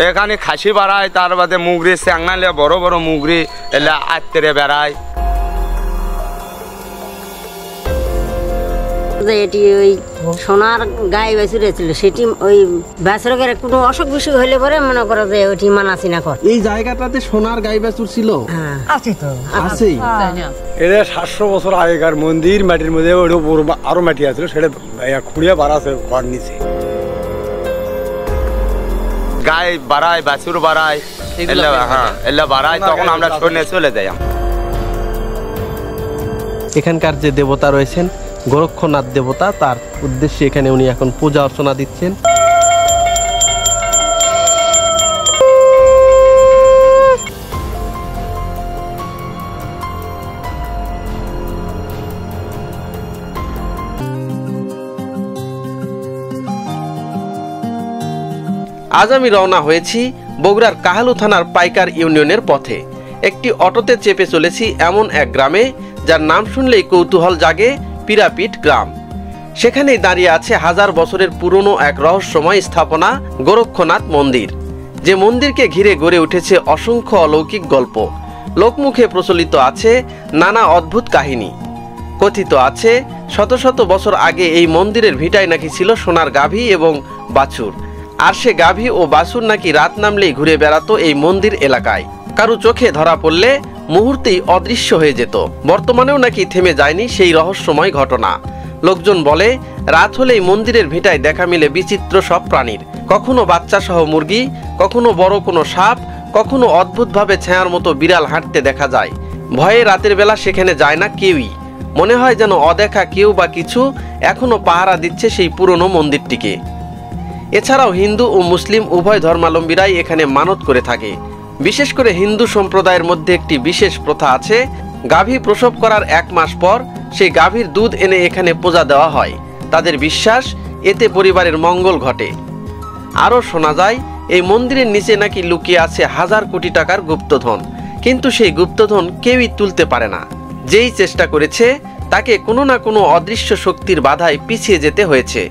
এখানে খাসি বাড়ায়, তার বাদে মুগরি চ্যাংনালে বড় বড় মুগরি এলা আত্মরে বেড়ায়। এটি ওই সোনার গায়ে বেচুরে ছিল, সেটি ওই বেচরকের কোনো অসুখ বিসুখ হইলে পরে মনে করো যে ওইটি মানাচিনা কর। এই জায়গাটাতে সোনার গায়ে বেচুর ছিল? আছে তো, আছেই। এটা 700 বছর আগেকার মন্দির, মাটির মধ্যে আরো মাটি আছে, সেটা খুঁড়িয়ে বাড়াছে ঘর নিচে। গায়ে বাড়ায়, বাছুর বাড়ায়, এলা বাড়ায়, তখন আমরা শুনে চলে যাই। এখানকার যে দেবতা রয়েছেন গোরক্ষনাথ দেবতা, তার উদ্দেশ্যে এখানে উনি এখন পূজা অর্চনা দিচ্ছেন। আজ আমি রওনা হয়েছি বগুড়ার কাহালু থানার পাইকার ইউনিয়নের পথে। একটি অটোতে চেপে চলেছি এমন এক গ্রামে যার নাম শুনলেই কৌতূহল জাগে, পিরাপিট গ্রাম। সেখানেই দাঁড়িয়ে আছে 1000 বছরের পুরনো এক রহস্যময় স্থাপনা গোরক্ষনাথ মন্দির, যে মন্দিরকে ঘিরে গড়ে উঠেছে অসংখ্য অলৌকিক গল্প। লোকমুখে প্রচলিত আছে নানা অদ্ভুত কাহিনী। কথিত আছে শত শত বছর আগে এই মন্দিরের ভিটায় নাকি ছিল সোনার গাভী এবং বাছুর, আর সে গাভী ও বাছুর নাকি রাত নামলেই ঘুরে বেড়াতো এই মন্দির এলাকায়। কারো চোখে ধরা পড়লে মুহূর্তেই অদৃশ্য হয়ে যেত। বর্তমানেও নাকি থেমে যায়নি সেই রহস্যময় ঘটনা। লোকজন বলে রাত হলেই মন্দিরের ভিটায় দেখা মিলে বিচিত্র সব প্রাণীর, কখনো বাচ্চা সহ মুরগি, কখনো বড় কোনো সাপ, কখনো অদ্ভুতভাবে ছায়ার মতো বিড়াল হাঁটতে দেখা যায়। ভয়ে রাতের বেলা সেখানে যায় না কেউই। মনে হয় যেন অদেখা কেউ বা কিছু এখনো পাহারা দিচ্ছে সেই পুরনো মন্দিরটিকে। এছাড়াও হিন্দু ও মুসলিম উভয় ধর্মাবলম্বীরাই এখানে মানত করে থাকে। বিশেষ করে হিন্দু সম্প্রদায়ের মধ্যে একটি বিশেষ প্রথা আছে, গাভী প্রসব করার 1 মাস পর সেই গাভীর দুধ এনে এখানে পূজা দেওয়া হয়। তাদের বিশ্বাস এতে পরিবারের মঙ্গল ঘটে। আরও শোনা যায় এই মন্দিরের নিচে নাকি লুকিয়ে আছে 1000 কোটি টাকার গুপ্তধন, কিন্তু সেই গুপ্তধন কেউই তুলতে পারে না। যেই চেষ্টা করেছে তাকে কোনো না কোনো অদৃশ্য শক্তির বাধায় পিছিয়ে যেতে হয়েছে।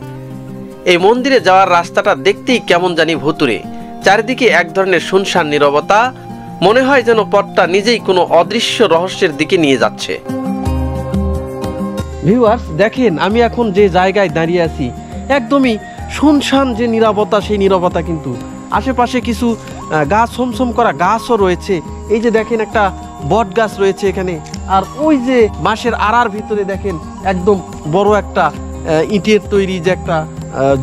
এই মন্দিরে যাওয়ার রাস্তাটা দেখতেই কেমন জানি ভুতুরে। চারিদিকে এক ধরনের শুনশান নীরবতা, মনে হয় যেন পথটা নিজেই কোনো অদৃশ্য রহস্যের দিকে নিয়ে যাচ্ছে। ভিউয়ার্স দেখেন, আমি এখন যে জায়গায় দাঁড়িয়ে আছি একদমই শুনশান যে নীরবতা, সেই নীরবতা কিন্তু আশেপাশে কিছু গাছ, সমসম করা গাছও রয়েছে। এই যে দেখেন একটা বট গাছ রয়েছে এখানে, আর ওই যে বাঁশের আড়ার ভিতরে দেখেন একদম বড় একটা ইটের তৈরি যে একটা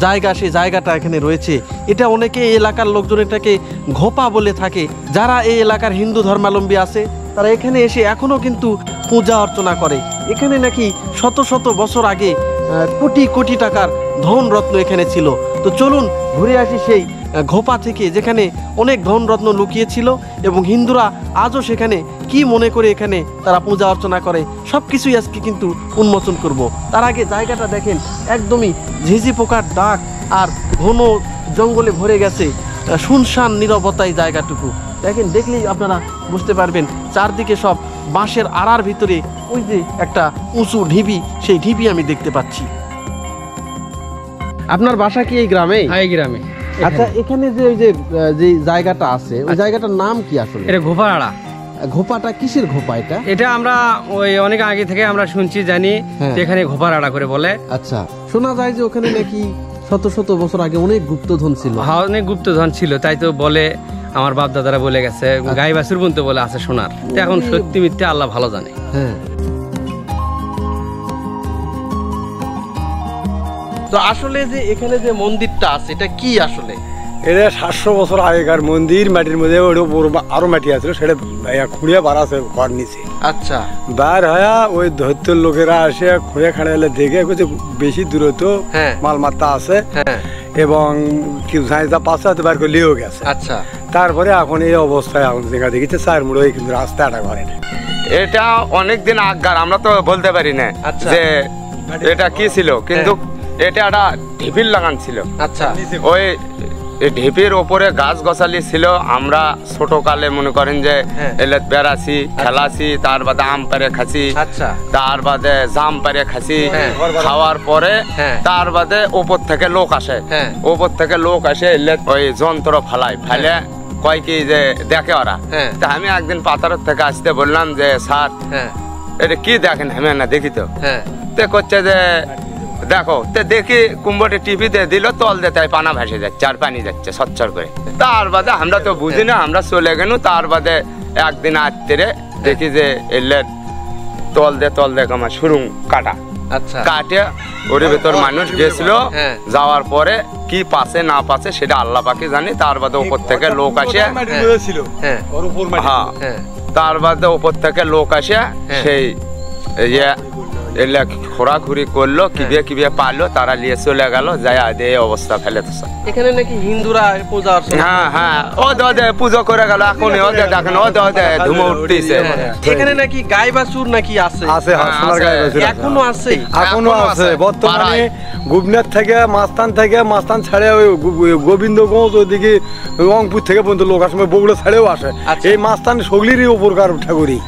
জায়গা, সেই জায়গাটা এখানে রয়েছে। এটা অনেকে এই এলাকার লোকজন এটাকে ঘোপা বলে থাকে। যারা এই এলাকার হিন্দু ধর্মাবলম্বী আছে তারা এখানে এসে এখনো কিন্তু পূজা অর্চনা করে। এখানে নাকি শত শত বছর আগে কোটি কোটি টাকার ধন রত্ন এখানে ছিল। তো চলুন ঘুরে আসি সেই ঘোপা থেকে, যেখানে অনেক ধন রত্ন লুকিয়ে ছিল এবং হিন্দুরা আজও সেখানে কি মনে করে এখানে তারা পূজা অর্চনা করে, সব কিছুই আজকে কিন্তু উন্মোচন করব। তার আগে জায়গাটা দেখেন, একদমই ঝিঝি পোকার ডাক আর ঘন জঙ্গলে ভরে গেছে, শুনশান নীরবতায় জায়গাটুকু দেখেন। দেখলেই আপনারা বুঝতে পারবেন চারদিকে সব বাঁশের আড়ার ভিতরে ওই যে একটা উঁচু ঢিবি, সেই ঢিবি আমি দেখতে পাচ্ছি। আপনার বাসা কি এই গ্রামে? হ্যাঁ, এই গ্রামে। আচ্ছা, এখানে যে ওই যে জায়গাটা আছে, ওই জায়গাটার নাম কি আসলে? এটা ঘোপাড়া। ঘোপাটা কিসের ঘোপা এটা? এটা আমরা ওই অনেক আগে থেকে আমরা শুনছি, জানি এখানে ঘোপাড়া করে বলে। আচ্ছা, শোনা যায় যে ওখানে নাকি শত শত বছর আগে অনেক গুপ্তধন ছিল। হ্যাঁ, অনেক গুপ্তধন ছিল, তাই তো বলে আমার বাপ দাদারা বলে গেছে। গাই বাছুর বলতে বলে আছে সোনার। এখন সত্যি মিথ্যে আল্লাহ ভালো জানে। হ্যাঁ, তো আসলে যে এখানে যে মন্দিরটা আছে এটা কি আসলে? এটা 700 বছর আগেকার মন্দির, মাটির মধ্যে আরো মাটি আছে, সেটা খুঁড়িয়ে বাড়াছে ঘর নিচে। আচ্ছা, বার হয়ে ওই ধৈর্য লোকেরা আসে খুঁড়ে খাড়াইলে দেখে বেশি দূরত্ব মালমাত্রা আছে এবং কিছু সাইজা পাশে বার করে লিয়েও গেছে। আচ্ছা, তারপরে এখন এই অবস্থায় এখন দেখা দেখেছে 4 মুড়ো কিন্তু রাস্তাটা ঘরে না। এটা অনেকদিন আগকার, আমরা তো বলতে পারি না যে এটা কি ছিল, কিন্তু এটা একটা ঢিপির লাগান ছিল। আচ্ছা, ওই এই ঢিপির ওপরে গাছ গছালি ছিল। আমরা ছোট কালে মনে করেন যে এলে বেড়াছি, খেলাছি, তার বাদে আম পারে খাচ্ছি, তার বাদে জাম পারে খাচ্ছি। খাওয়ার পরে তার বাদে ওপর থেকে লোক আসে, ওপর থেকে লোক আসে এলে ওই যন্ত্র ফেলে কয় কি যে দেখে ওরা। তা আমি একদিন পাথরের থেকে আসতে বললাম যে স্যার এটা কি দেখেন, আমি না দেখি তো। তে করছে যে দেখো, তে দেখি কুম্ভটি টিভিতে দিল, তল দিতে পানা ভাসে যাচ্ছে আর পানি যাচ্ছে সচ্চর করে। তার বাদে আমরা তো বুঝি না, আমরা চলে গেল। তার বাদে একদিন আত্মীয় দেখি যে এলে তল দে আমার সুরুং কাটা, কাটে ওর ভেতর মানুষ গেছিল। যাওয়ার পরে কি পাশে না পাশে সেটা আল্লাহ পাকে জানি। তার বাদে উপর থেকে লোক আসে, তার বাদে উপর থেকে লোক আসে সেই খোরাখুরি করলো, কিবিয়ে পারলো, তারা নিয়ে চলে গেল। যাই এই অবস্থা ফেলে তো এখানে নাকি হিন্দুরা পূজা অর্চনা, হ্যাঁ ওদে পুজো করে গেল। এখন ওদে দেখেন ওদে ধুমো উঠতেছে। এখানে নাকি গাই বাছুর নাকি আছে, এখনো আছে, এখনো আছে। বর্তমানে গোবিনাথ থেকে মাস্তান ছেড়ে ওই গোবিন্দগঞ্জ ওইদিকে রংপুর থেকে পর্যন্ত লোক আসে, বগুড়া ছেড়েও আসে। এই মাস্তান সগলিরই উপরকার ঠাকুরই,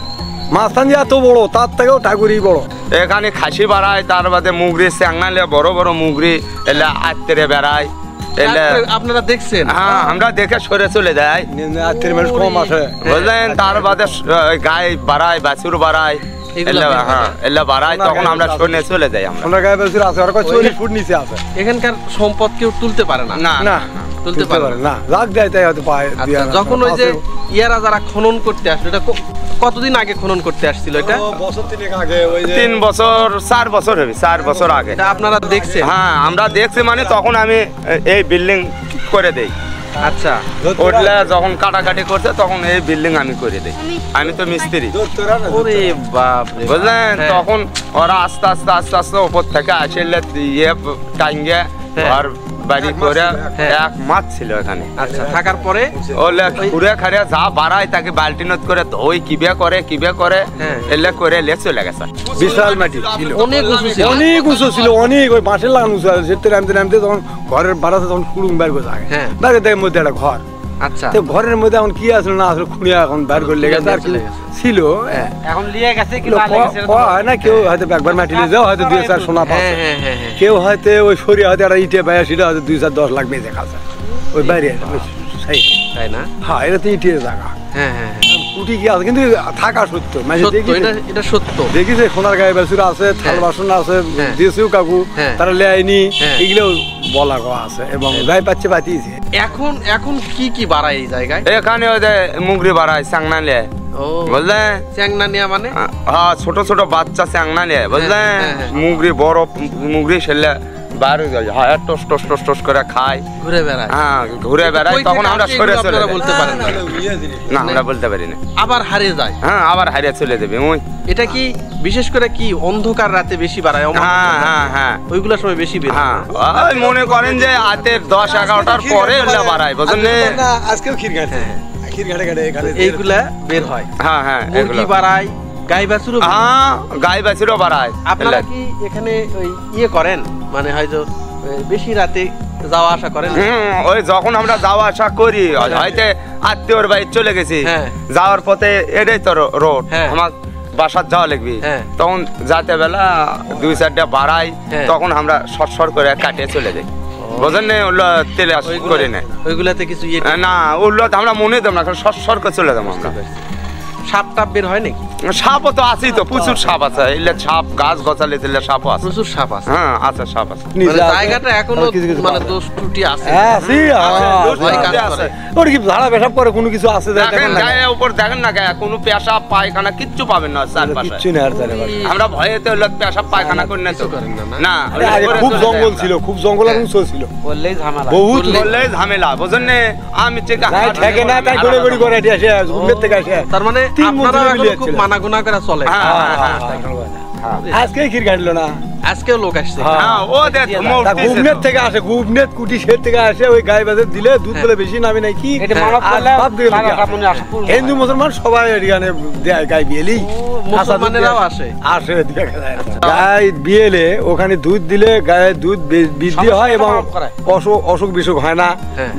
মাস্তান যে এত বড় তার থেকেও ঠাকুরই বড়। এখানে খাসি বাড়ায়, তার বাদে মুগরি চ্যাংনালে বড় বড় মুগরি এলে আত্মীয় বেড়ায়। আপনারা দেখছেন? হ্যাঁ, আমরা দেখে সরে চলে যাই, কম আসে বুঝলেন। তার বাদে গাই বাড়ায়, বাছুর বাড়ায়, তখন আমরা শুনে চলে যাই। আমরা গায়ে বাছুর আছে, 40 ফুট নিচে আছে। এখানকার সম্পদ কেউ তুলতে পারে না, না তুলতে পারে না, রাগ দেয় তাই হয়তো পায়। যখন ওই যে ইয়ারা যারা খনন করতে আসলো, এটা কতদিন আগে খনন করতে আসছিল? এটা 3 বছর 4 বছর হবে, 4 বছর আগে। আপনারা দেখছেন? হ্যাঁ, আমরা দেখছি। মানে তখন আমি এই বিল্ডিং করে দেই। আচ্ছা, ওটলে যখন কাটাকাটি করছে তখন এই বিল্ডিং আমি করে দেই। আমি তো মিস্ত্রি, ওরে বাপ রে, বুঝলেন। তখন ওরা আস্তে আস্তে উপর থেকে আসলে ইয়ে টাঙ্গে ঘর বাড়ি করে এক মাছ ছিল এখানে। আচ্ছা, থাকার পরে ওলে ঘুরে খারে যা বাড়ায় তাকে বালতিনত করে ধোই কিবে করে এলে করে এলে চলে গেছে। বিশাল মাটি ছিল, অনেক উঁচু ছিল, অনেক ওই বাঁশের লাগানো উঁচু আছে। সেটা নামতে তখন ঘরের বাড়াতে তখন কুড়ুম বের করে থাকে, দেখের মধ্যে একটা ঘর। আচ্ছা, ঘরের মধ্যে এখন কি আসলো না আসলো খুঁড়িয়া এখন বের করে লেগেছে আর ছিল। এখন লিয়ে গেছে কি হয় না, কেউ হয়তো একবার মাটি নিয়ে যাও, হয়তো 2-4 সোনা পাচ্ছে, কেউ হয়তো ওই সরিয়ে হয়তো একটা ইটে পায়, সেটা হয়তো 2-4-10 লাখ বেঁচে খাচ্ছে ওই বাইরে। তাই না? হ্যাঁ, এটা তো ইটের জায়গা। কুটি কি আছে কিন্তু থাকা সত্য, এটা সত্য। দেখি যে সোনার গায়ে বাছুর আছে, থাল বাসন আছে, দিয়েছেও কাকু, তারা লেয়নি, এগুলোও বলা আছে এবং গায়ে পাচ্ছে পাতিয়েছে। এখন কি বাড়ায় এই জায়গায়? এখানে ওই যে মুগরি বাড়ায়, চ্যাংনালে, বুঝলেন। চ্যাংনানিয়া মানে? হ্যাঁ, ছোট ছোট বাচ্চা চ্যাংনালে, বুঝলেন। মুগরি বড় মুগরি সেলে বাইরে যায়, হ্যাঁ, টস টস টস টস করে খায়, ঘুরে বেড়ায়। হ্যাঁ, ঘুরে বেড়ায়। তখন আমরা সরে চলে বলতে পারেন না, আমরা বলতে পারি না। আবার হারিয়ে যায়। হ্যাঁ, আবার হারিয়ে চলে যাবে। ওই এটা কি বিশেষ করে কি অন্ধকার রাতে বেশি বাড়ায়? হ্যাঁ, ওইগুলা সময় বেশি বের হয়। হ্যাঁ, মনে করেন যে রাতের 10-11টার পরে ওগুলা বাড়ায়, বুঝলেন। আজকেও খিরঘাটে এইগুলা বের হয়। হ্যাঁ, মুরগি বাড়ায়, গাই বাছুরও, হ্যাঁ, গাই বাছুরও বাড়ায়। আপনারা কি এখানে ওই ইয়ে করেন, মানে হয়তো বেশি রাতে যাওয়া আসা করেন? ওই যখন আমরা যাওয়া আসা করি, হয়তো আত্মীয়র বাড়ি চলে গেছি, যাওয়ার পথে এটাই তো রোড, আমার বাসার যাওয়া লাগবে, তখন যাতে বেলা 2-4টা বাড়াই, তখন আমরা সর করে কাটিয়ে চলে যাই, বুঝলেন। ওগুলো তেলে করে নেয়, ওইগুলাতে কিছু না, ওগুলো আমরা মনে দেব না, সর করে চলে যাবো আমরা। সাপ টাপ বের হয় নাকি? সাপও তো আছেই তো, প্রচুর সাপ আছে। এলে সাপ, গাছ গছালে দিলে সাপও আছে, প্রচুর সাপ আছে। হ্যাঁ, আছে, সাপ আছে। জায়গাটা এখনো মানে দোষ ত্রুটি আছে। ওর কি ঝাড়া পেশাব করে কোনো কিছু আছে? দেখেন গায়ের উপর, দেখেন না গায়ে কোনো পেশাব পায়খানা কিচ্ছু পাবেন না চারপাশে। আমরা ভয়েতে হলো পেশাব পায়খানা করি না তো, না। খুব জঙ্গল ছিল, খুব জঙ্গল আর উঁচু ছিল, বললেই ঝামেলা, বহুত বললেই ঝামেলা, বুঝলেন। আমি ঠিক থাকে না, তাই গড়ে গড়ি করে আসে, ঘুমের থেকে আসে। তার মানে আপনারা খুব মানাগুনা করে চলে। আজকে খির কাটলো না। আজকেও লোক আসছে। হ্যাঁ ও দেখ গুবনেট থেকে আসে, গুবনেট কুটি সের থেকে আসে, ওই গাই বাজার দিলে দুধ বলে বেশি নামে নাকি হিন্দু মুসলমান সবাই এখানে দেয় গাই বিয়েলি, মুসলমানেরাও আসে আসে গাই বিয়েলে ওখানে দুধ দিলে গায়ের দুধ বৃদ্ধি হয় এবং অসুখ বিসুখ হয় না,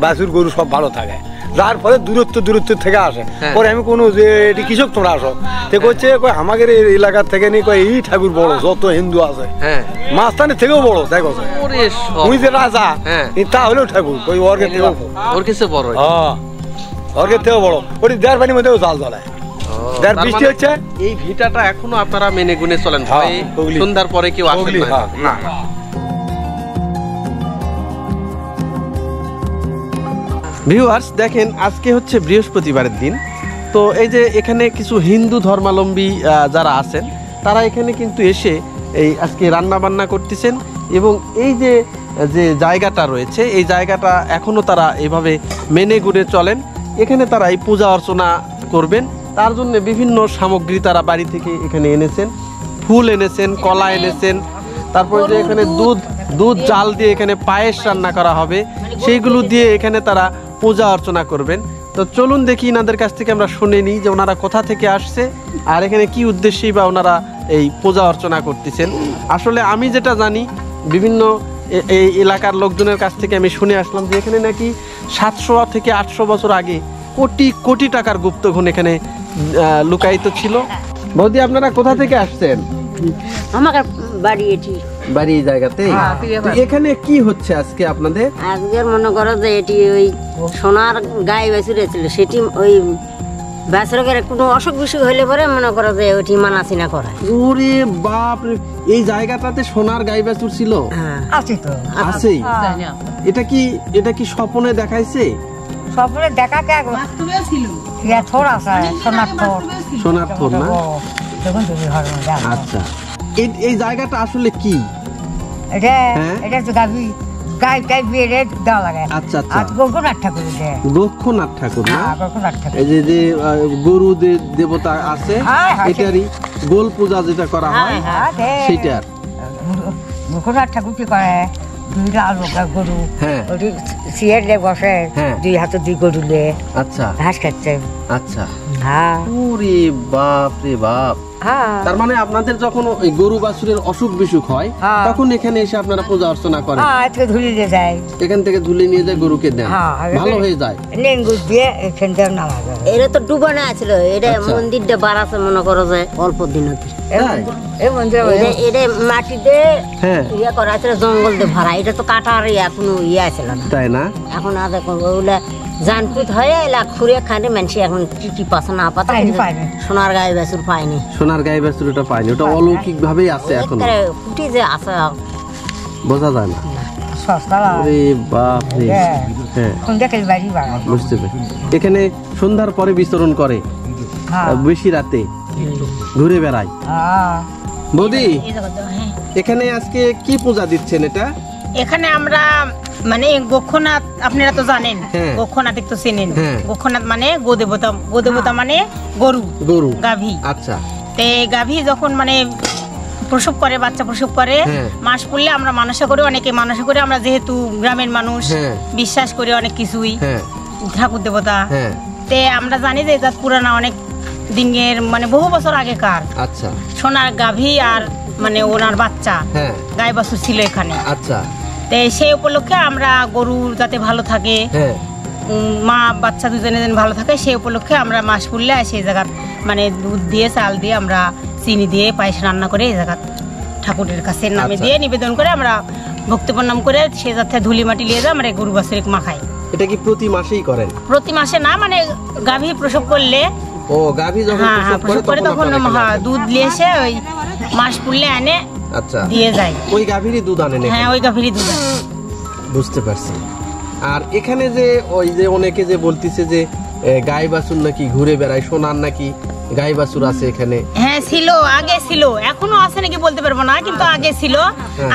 বাছুর গরু সব ভালো থাকে। যার ফলে দূরত্ব থেকে আসে। পরে আমি কোনো যে এটি কৃষক তোমরা আসো তে করছে আমাদের এই এলাকার থেকে নি এই ঠাকুর বড় যত হিন্দু আছে, মাস্তানের থেকেও বড়। দেখো ওই যে রাজা তা হলেও ঠাকুর ওই অর্গের থেকেও বড়, অর্গের থেকেও বড়। ওটি দেড় পানির মধ্যেও জাল জ্বলায়। বৃষ্টি হচ্ছে এই ভিটাটা এখনো আপনারা মেনে গুনে চলেন, সন্ধ্যার পরে কেউ আসেন না। ভিউয়ার্স দেখেন, আজকে হচ্ছে বৃহস্পতিবারের দিন। তো এই যে এখানে কিছু হিন্দু ধর্মাবলম্বী যারা আছেন তারা এখানে কিন্তু এসে এই আজকে রান্না বান্না করতেছেন এবং এই যে যে জায়গাটা রয়েছে এই জায়গাটা এখনো তারা এইভাবে মেনে গুনে চলেন। এখানে তারা এই পূজা অর্চনা করবেন, তার জন্য বিভিন্ন সামগ্রী তারা বাড়ি থেকে এখানে এনেছেন, ফুল এনেছেন, কলা এনেছেন, তারপরে যে এখানে দুধ জাল দিয়ে এখানে পায়েস রান্না করা হবে, সেইগুলো দিয়ে এখানে তারা পূজা অর্চনা করবেন। তো চলুন দেখি এনাদের কাছ থেকে আমরা শুনে নিই যে ওনারা কোথা থেকে আসছে আর এখানে কি উদ্দেশ্যেই বা ওনারা এই পূজা অর্চনা করতেছেন। আসলে আমি যেটা জানি বিভিন্ন এই এলাকার লোকজনের কাছ থেকে আমি শুনে আসলাম যে এখানে নাকি 700 থেকে 800 বছর আগে কোটি কোটি টাকার গুপ্তধন এখানে লুকায়িত ছিল। বৌদি আপনারা কোথা থেকে আসছেন? আমাকে বাড়ি এটি বাড়ি এই জায়গাতে। এখানে কি হচ্ছে আজকে আপনাদের? আজকের মনে করো যে এটি ওই সোনার গাই বাছুর ছিল, সেটি ওই বাছুরের কোনো অসুখ বিসুখ হইলে পরে মনে করো যে ওইটি মানাচিনা করা। ওরে বাপ রে, এই জায়গাটাতে সোনার গাই বাছুর ছিল? আছে তো, আছেই। এটা কি স্বপ্নে দেখাইছে? স্বপ্নে দেখা কে বাস্তবে ছিল। ইয়া থোর আছে, সোনার থোর না? দেখুন তুমি হরমা যা। আচ্ছা, এই জায়গাটা আসলে কি? এটা তো গাই বিয়ে দেওয়া লাগে। আচ্ছা আচ্ছা, গোকুনাথ ঠাকুর দেয়। গোকুনাথ ঠাকুর না? গোকুনাথ ঠাকুর। এই যে গরু দেবতা আছে এটারই গোল পূজা যেটা করা হয় সেটার। গোকুনাথ ঠাকুর কি করে, দুইটা আলো গরু ওটি সিয়ার লে বসে, দুই হাতে দুই গরু লে আচ্ছা ঘাস খাচ্ছে। আচ্ছা, ওরে বাপ রে বাপ। তার মানে আপনাদের যখন ওই গরু বাছুরের অসুখ বিসুখ হয় তখন এখানে এসে আপনারা পূজা অর্চনা করেন? ধুলি দিয়ে যায়, এখান থেকে ধুলে নিয়ে যায় গরুকে দেন, ভালো হয়ে যায়। লেঙ্গুর দিয়ে এখান থেকে নামা যায়। এটা তো ডুবানো আছিল, এটা মন্দিরটা বাড়াছে মনে করো যে অল্প দিনতে। এটা মাটিতে ইয়ে করা আছে, জঙ্গল দিয়ে ভরা। এটা তো কাটার এখনো ইয়ে আছিল না, তাই না? এখন আর ওগুলা জানপুত হয়ে এলা খুঁড়ে খানে মানুষ এখন কি পাচ্ছে না পাতা সোনার গাই বাছুর পায়নি। সোনার গাই বাছুর ওটা পায়নি, ওটা অলৌকিক ভাবেই আছে, এখন ফুটি যে আছে বোঝা যায় না। বুঝতে পারি। এখানে সন্ধ্যার পরে বিচরণ করে, বেশি রাতে ঘুরে বেড়ায়। বৌদি এখানে আজকে কি পূজা দিচ্ছেন? এটা এখানে আমরা মানে গোখনাথ, আপনারা তো জানেন গোখনাথ তো চেনেন। গোখনাথ মানে গোদেবতা মানে গরু গাভী। আচ্ছা, তে গাভী যখন মানে প্রসব করে, বাচ্চা প্রসব করে, মাস পড়লে আমরা মানসা করি, অনেকে মানসা করি। আমরা যেহেতু গ্রামের মানুষ বিশ্বাস করি অনেক কিছুই ঠাকুর দেবতা, তে আমরা জানি যে এটা পুরানা অনেক দিনের মানে বহু বছর আগেকার। আচ্ছা, সোনার গাভী আর মানে ওনার বাচ্চা গাই বাছুর ছিল এখানে। আচ্ছা, সেই উপলক্ষে আমরা গরু যাতে ভালো থাকে, মা বাচ্চা দুজনে ভালো থাকে, সেই উপলক্ষে আমরা মাস পড়লে সেই জায়গা মানে দুধ দিয়ে চাল দিয়ে আমরা চিনি দিয়ে পায়েস রান্না করে এই জায়গা ঠাকুরের কাছে নামে দিয়ে নিবেদন করে আমরা ভক্তি প্রণাম করে সে যাতে ধুলি মাটি নিয়ে যায় আমরা গরু বাছুর মাখাই। এটা কি প্রতি মাসেই করেন? প্রতি মাসে না, মানে গাভী প্রসব করলে প্রসব করে তখন দুধ নিয়ে এসে ওই মাস পড়লে এনে দিয়ে যায়। ওই গাভীরই দুধ আনেন? হ্যাঁ, ওই গাভীরই দুধ আনে। বুঝতে পারছি। আর এখানে যে ওই যে অনেকে যে বলতিছে যে গাই বাছুর নাকি ঘুরে বেড়ায়, সোনার নাকি গাই বাছুর আছে এখানে? হ্যাঁ ছিল, আগে ছিল, এখনো আছে নাকি বলতে পারবো না, কিন্তু আগে ছিল।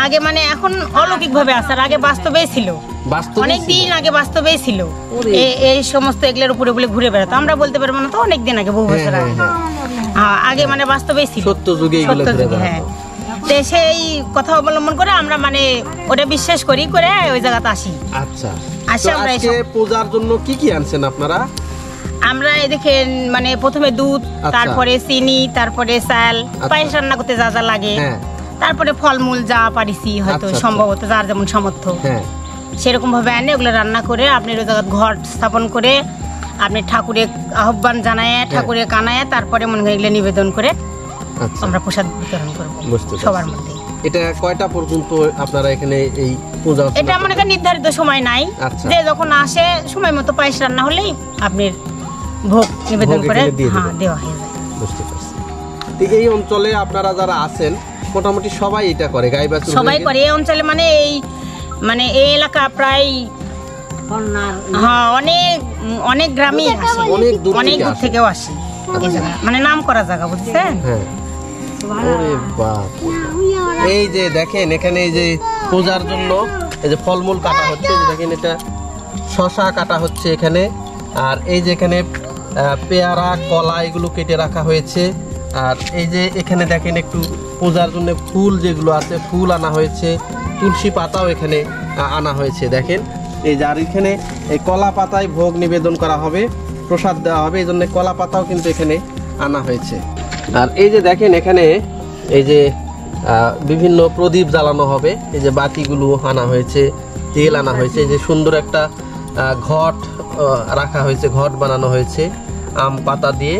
আগে মানে এখন অলৌকিক ভাবে আছে, আর আগে বাস্তবেই ছিল, অনেক দিন আগে বাস্তবেই ছিল। এই সমস্ত এগুলোর উপরে বলে ঘুরে বেড়াতো, আমরা বলতে পারবো না তো, অনেক দিন আগে, বহু বছর আগে মানে বাস্তবেই ছিল, সত্য যুগে। হ্যাঁ, তো সেই কথা অবলম্বন করে আমরা মানে ওটা বিশ্বাস করি করে ওই জায়গাতে আসি। আচ্ছা, আসি আমরা আজকে পূজার জন্য কি কি আনছেন আপনারা? আমরা এই দেখেন মানে প্রথমে দুধ, তারপরে চিনি, তারপরে চাল, পায়েস রান্না করতে যা যা লাগে, তারপরে ফলমূল যা পারিছি হয়তো সম্ভবত যার যেমন সামর্থ্য সেরকম ভাবে আনে ওগুলো রান্না করে আপনি ওই জায়গায় ঘট স্থাপন করে আপনি ঠাকুরের আহ্বান জানায় ঠাকুরে কানায় তারপরে মনে হয় এগুলো নিবেদন করে আমরা প্রসাদ বিতরণ করবো সবার মধ্যে। এটা কয়টা পর্যন্ত আপনারা এখানে এই পূজা? এটা মনে করেন নির্ধারিত সময় নাই, যে যখন আসে সময় মতো পায়েস রান্না হলেই আপনি ভোগ নিবেদন করে দেওয়া হয়ে যায়। বুঝতে পারছি। এই অঞ্চলে আপনারা যারা আছেন মোটামুটি সবাই এটা করে, গাই বাছুর সবাই করে এই অঞ্চলে, মানে এই এলাকা প্রায় অনেক অনেক গ্রামই আসে, অনেক দূর থেকেও আসে, মানে নাম করা জায়গা বুঝছেন। এই যে দেখেন এখানে এই যে পূজার জন্য এই যে ফলমূল কাটা হচ্ছে, দেখেন এটা শশা কাটা হচ্ছে এখানে, আর এই যে এখানে পেয়ারা কলা এগুলো কেটে রাখা হয়েছে, আর এই যে এখানে দেখেন একটু পূজার জন্য ফুল যেগুলো আছে ফুল আনা হয়েছে, তুলসী পাতাও এখানে আনা হয়েছে। দেখেন এই যে আর এখানে এই কলা পাতায় ভোগ নিবেদন করা হবে, প্রসাদ দেওয়া হবে, এই জন্য কলা পাতাও কিন্তু এখানে আনা হয়েছে। আর এই যে দেখেন এখানে এই যে বিভিন্ন প্রদীপ জ্বালানো হবে, এই যে বাতিগুলো আনা হয়েছে, তেল আনা হয়েছে, এই যে সুন্দর একটা ঘট রাখা হয়েছে, ঘট বানানো হয়েছে আম পাতা দিয়ে,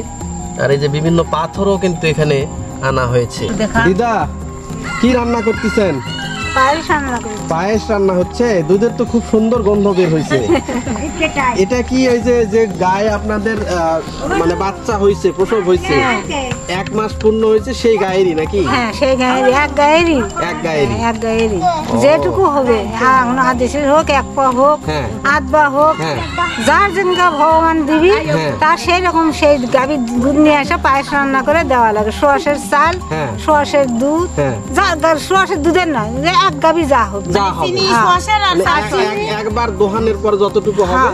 আর এই যে বিভিন্ন পাথরও কিন্তু এখানে আনা হয়েছে। দিদা কি রান্না করতেছেন? পায়েস রান্না হচ্ছে, দুধের তো খুব সুন্দর গন্ধ বের হয়েছে। এটা কি ওই যে গায়ে আপনাদের মানে বাচ্চা হয়েছে, প্রসব হয়েছে, 1 মাস পূর্ণ হয়েছে সেই গায়েরই নাকি? হ্যাঁ সেই গায়েরই, এক গায়েরই যেটুকু হবে, আদেশের হোক, 1 পা হোক, 8 পা হোক, যার যেনকা ভগবান দিবি তার সেই রকম সেই গাভীর দুধ নিয়ে আসা পায়েস রান্না করে দেওয়া লাগে। সোয়াশের চাল, সোয়াশের দুধ, সোয়াশের দুধের নয়, এক গাভী যা হবে, একবার দোহানের পর যতটুকু হবে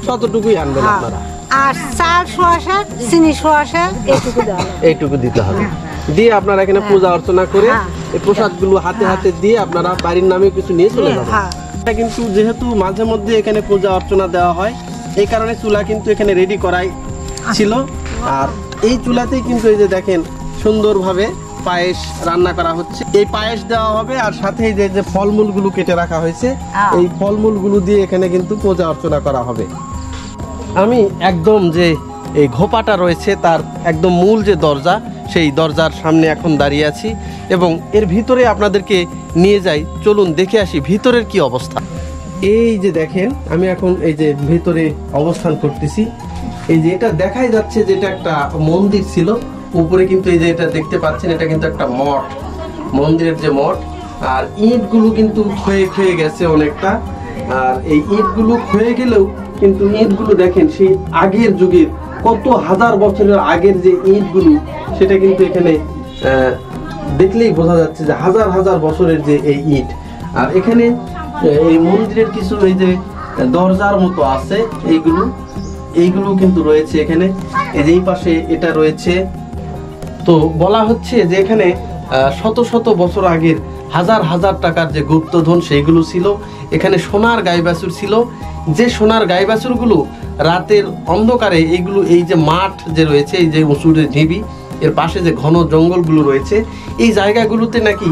ততটুকুই আনবেন আপনারা। আর চাল সোয়াশের, চিনি সোয়াশের, এইটুকু দিতে হবে। দিয়ে আপনারা এখানে পূজা অর্চনা করে এই প্রসাদগুলো হাতে হাতে দিয়ে আপনারা বাড়ির নামে কিছু নিয়ে চলে যাবেন। কিন্তু যেহেতু মাঝে মধ্যে এখানে পূজা অর্চনা দেওয়া হয়, এই কারণে চুলা কিন্তু এখানে রেডি করাই ছিল, আর এই চুলাতেই কিন্তু এই যে দেখেন সুন্দরভাবে পায়েস রান্না করা হচ্ছে। এই পায়েস দেওয়া হবে, আর সাথে যে ফলমূলগুলো কেটে রাখা হয়েছে এই ফলমূলগুলো দিয়ে এখানে কিন্তু পূজা অর্চনা করা হবে। আমি একদম যে এই ঘোপাটা রয়েছে তার একদম মূল যে দরজা, সেই দরজার সামনে এখন দাঁড়িয়ে আছি এবং এর ভিতরে আপনাদেরকে নিয়ে যাই, চলুন দেখে আসি ভিতরের কি অবস্থা। এই যে দেখেন আমি এখন এই যে ভিতরে অবস্থান করতেছি, এই যে এটা দেখাই যাচ্ছে যে এটা একটা মন্দির ছিল, উপরে কিন্তু এই যে এটা দেখতে পাচ্ছেন এটা কিন্তু একটা মঠ, মন্দিরের যে মঠ, আর ইটগুলো কিন্তু ক্ষয়ে গেছে অনেকটা, আর এই ইটগুলো ক্ষয়ে গেলেও কিন্তু ইটগুলো দেখেন সেই আগের যুগের কত হাজার বছরের আগের যে ইটগুলো সেটা কিন্তু এখানে দেখলেই বোঝা যাচ্ছে যে হাজার হাজার বছরের যে এই ইট। আর এখানে এই মন্দিরের কিছু এই যে দরজার মতো আছে, এইগুলো কিন্তু রয়েছে এখানে, এই পাশে এটা রয়েছে। তো বলা হচ্ছে যে এখানে শত শত বছর আগের হাজার হাজার টাকার যে গুপ্তধন সেইগুলো ছিল, এখানে সোনার গাই বাছুর ছিল, যে সোনার গাই বাছুরগুলো রাতের অন্ধকারে এইগুলো এই যে মাঠ যে রয়েছে, এই যে উঁচুর ঢিবি এর পাশে যে ঘন জঙ্গলগুলো রয়েছে, এই জায়গাগুলোতে নাকি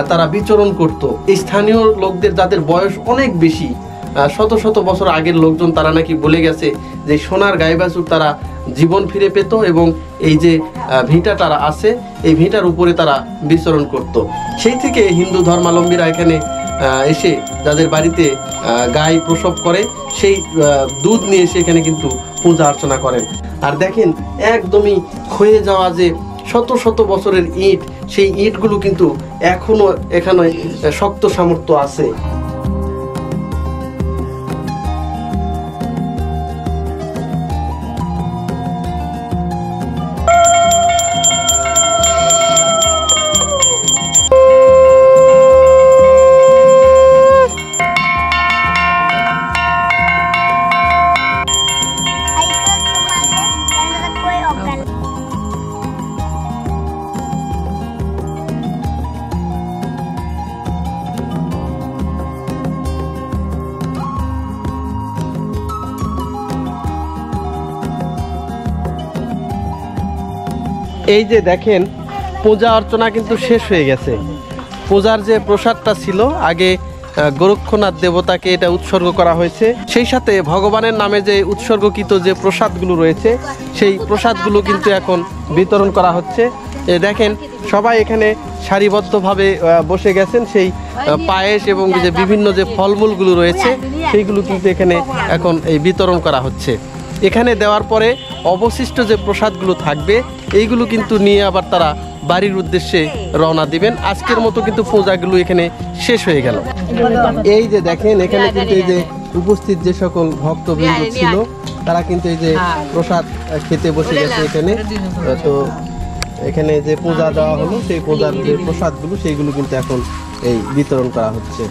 তারা বিচরণ করত। এই স্থানীয় লোকদের যাদের বয়স অনেক বেশি, শত শত বছর আগের লোকজন, তারা নাকি বলে গেছে যে সোনার গাই বাছুর তারা জীবন ফিরে পেত এবং এই যে ভিটা তারা আছে এই ভিটার উপরে তারা বিচরণ করত। সেই থেকে হিন্দু ধর্মাবলম্বীরা এখানে এসে যাদের বাড়িতে গাই প্রসব করে সেই দুধ নিয়ে এসে এখানে কিন্তু পূজা অর্চনা করেন। আর দেখেন একদমই ক্ষয়ে যাওয়া যে শত শত বছরের ইট, সেই ইটগুলো কিন্তু এখনো এখানে শক্ত সামর্থ্য আছে। এই যে দেখেন পূজা অর্চনা কিন্তু শেষ হয়ে গেছে। পূজার যে প্রসাদটা ছিল আগে গোরক্ষনাথ দেবতাকে এটা উৎসর্গ করা হয়েছে, সেই সাথে ভগবানের নামে যে উৎসর্গকৃত যে প্রসাদগুলো রয়েছে সেই প্রসাদগুলো কিন্তু এখন বিতরণ করা হচ্ছে। দেখেন সবাই এখানে সারিবদ্ধভাবে বসে গেছেন, সেই পায়েস এবং যে বিভিন্ন যে ফলমূলগুলো রয়েছে সেইগুলো কিন্তু এখানে এখন এই বিতরণ করা হচ্ছে। এখানে দেওয়ার পরে অবশিষ্ট যে প্রসাদগুলো থাকবে এইগুলো কিন্তু নিয়ে আবার তারা বাড়ির উদ্দেশ্যে রওনা দিবেন। আজকের মতো কিন্তু পূজাগুলো এখানে শেষ হয়ে গেল। এই যে দেখেন এখানে কিন্তু এই যে উপস্থিত যে সকল ভক্তবৃন্দ ছিল তারা কিন্তু এই যে প্রসাদ খেতে বসে গেছে এখানে। তো এখানে যে পূজা দেওয়া হলো সেই পূজার যে প্রসাদগুলো সেইগুলো কিন্তু এখন এই বিতরণ করা হচ্ছে।